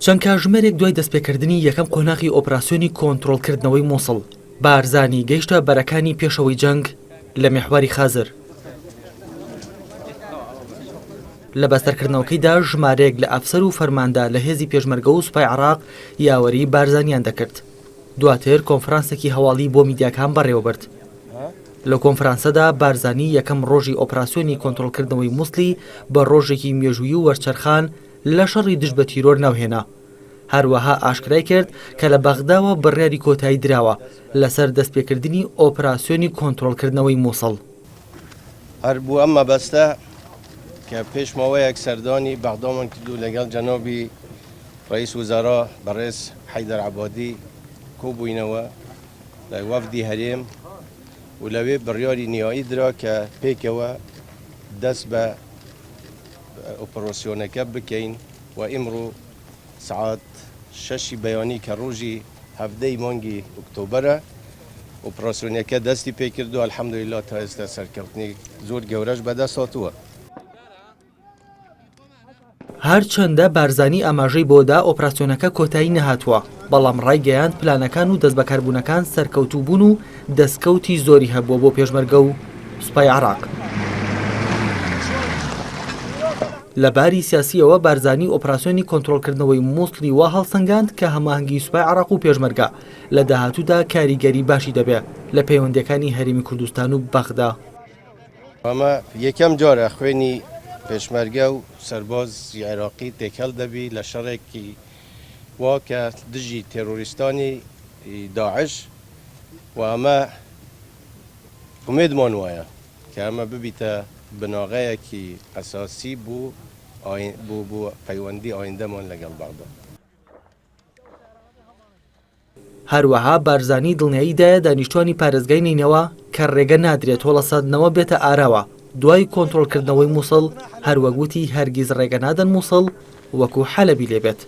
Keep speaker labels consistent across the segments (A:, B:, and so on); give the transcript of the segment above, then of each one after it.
A: چەند کاتژمێرێک دوای دەستپێکردنی یەکەم قۆناغی ئۆپراسیۆنی کۆنتڕۆڵکردنەوەی مووسڵ، بارزانی گەیشتە بەرەکانی پێشەوەی جەنگ لە میحواری خازر. لە بەستەرکردنەوەکەیدا ژمارەیەک لە ئەفسەر و فەرماندا لە هێزی پێشمەرگە و سوپای عێراق یاوەری بارزانیان دەکرد. دواتر کۆنفرانسێکی هەواڵی بۆ میدیاکان بەڕێوەبرد. لە کۆنفرانسەدا بارزانی یەکەم ڕۆژی ئۆپراسیۆنی کۆنتڕۆڵکردنەوەی مووسڵی بە ڕۆژێکی مێژوویی و وەرچەرخان لە شەڕی دژ بە تیرۆر ناوهێنا. هەروەها ئاشکرای کرد کە لە بەغداوە بڕیاری کۆتایی دراوە لەسەر دەستپێکردنی ئۆپراسیۆنی کۆنتڕۆڵکردنەوەی مووسڵ.
B: هەر بوو ئەم مەبەستە کە پێشمەوەیەک سەردانی بەغدامان کردو لەگەڵ جەنابی ڕئیس وزارا بەڕێز حەیدەر عەبادی کۆبووینەوە لە وەفدی هەرێم و لەوێ بڕیاری نیایی درا کە پێکەوە دەست بە ئۆپەراسیۆنەکە بکەین و ئیمڕۆ سعات 6 بەیانی کە ڕۆژی 17 مانگی ئۆکتۆبەرە ئۆپەراسیۆنەکە دەستی پێکردو. ئەلحەمدولیلا تا ئێستا سەرکەوتنی زۆر گەورەش بەدەست هاتووە.
A: هەرچەندە بارزانی ئاماژەی بۆدا ئۆپراسیۆنەکە کۆتایی نەهاتووە، بەڵام ڕایگەیاند پلانەکان و دەستبەکاربوونەکان سەرکەوتوو بوون و دەستکەوتی زۆری هەبووە بۆ پێشمەرگە و سوپای عێراق. لە باری سیاسیەوە بارزانی ئۆپراسیۆنی کۆنتڕۆڵکردنەوەی مووسڵی وا هەڵسەنگاند کە هەماهەنگی سوپای عێراق و پێشمەرگە لە داهاتوودا کاریگەری باشی دەبێت لە پەیوەندیەکانی هەرێمی کوردستان و بەغدا.
B: ئەمە یەکەم جارە خوێنی پێشمەرگە و سەربازی عێراقی تێکەڵ دەبی لە شەڕێکی وا کە دژی تێرۆریستانی داعش و ئەمە ئومێدمان وایە کە ئەمە ببیتە بناغەیەکی ئەساسی بوو پەیوەندی ئایندەمان لەگەڵ بەغدا.
A: هەروەها بارزانی دڵنیاییدایە دانیشتوانی پارێزگای نینەوە کە ڕێگە نادرێت هۆڵەسەدنەوە بێتە ئاراوە دوای کۆنتڕۆڵکردنەوەی مووسڵ، هەروەگوتی هەرگیز ڕێگە نادەن مووسڵ وەکو حەلەبی لێبێت.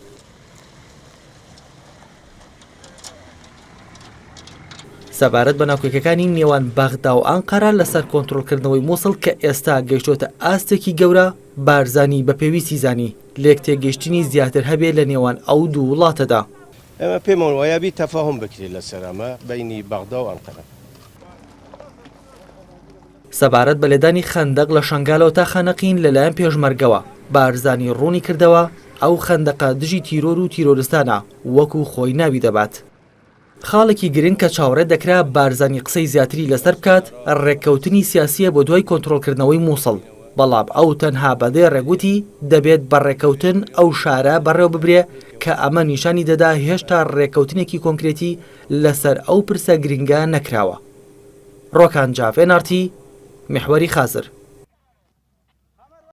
A: سەبارەت بە ناوکۆکەکانی نێوان بەغدا و ئەنقەرە لەسەر کۆنتڕۆڵکردنەوەی مووسڵ کە ئێستا گەیشتۆتە ئاستێکی گەورە، بارزانی بە پێویستی زانی لێک تێگەیشتنی زیاتر هەبێت لە نێوان ئەو دوو وڵاتەدا.
B: ئێمە پێمان وایە بی تەفاهم بکرێت لەسەر ئەمە بەینی بەغدا و ئەنقەرە.
A: سەبارەت بە لێدانی خەندەق لە شنگالەوە تا خەنەقین لەلایەن پێشمەرگەوە، بارزانی ڕوونی کردەوە ئەو خەندەقە دژی تیرۆر و تیرۆرستانە وەکو خۆی ناوی دەبات. خاڵێکی گرنگ کە چاوەڕێ دەکرا بارزانی قسەی زیاتری لەسەر بکات ڕێککەوتنی سیاسیە بۆ دوای کۆنتڕۆڵکردنەوەی مووسڵ، بەڵام ئەو تەنها بەدێ ڕێگوتی دەبێت بە ڕێککەوتن ئەو شارە بەڕێوە ببرێ کە ئەمە نیشانی دەدا هێشتا ڕێککەوتنێکی کۆنکرێتی لەسەر ئەو پرسە گرنگە نەکراوە. ڕۆکان جاڤێنارتی، میحواری خازر.